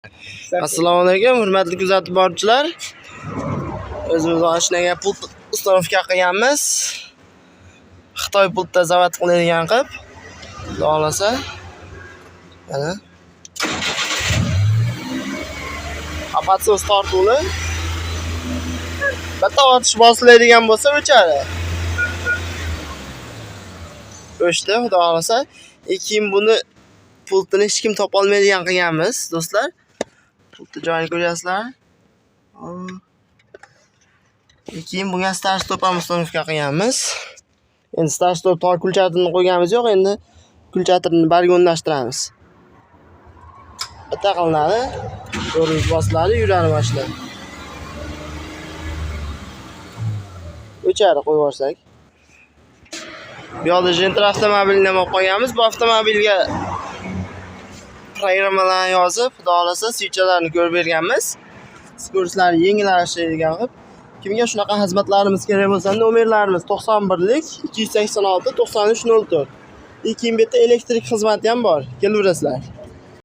Assalomu alaykum, hurmatli kuzatib boruvchilar. O'zimiz mashinaga pult ustanovka qilganmiz. Xitoy pultda zavod qiladigan qilib, xudo xolasa. Mana. Apatsos tortuvli. Bitta otish bosiladigan bo'lsa o'chadi. O'chdi, xudo xolasa. Keyin buni pultini hech kim topa olmaydigan qilganmiz, do'stlar. Pultni joyini ko'ryapsizlar. Keyin bunga start stop ham ustanovka qilganmiz. Endi start stop tor kulchatini qo'yganimiz yo'q, endi kulchatini bargonlashtiramiz. Bitta qilinadi. To'g'ri bosiladi, yuradi mashina. O'chadi qo'yib yuborsak. Bu yoqda Gentra avtomobilini ham olib qo'yganmiz. Bu avtomobilga programmalarni yozib, xudo xolasa suychalarni ko'rib berganmiz. Kurslari yengillashadigan qilib. Kimga shunaqa xizmatlarimiz kerak bo'lsa, nomerlarimiz 91lik 286 9304. Keyin bu yerda elektrik xizmati ham bor. Kelaverasizlar.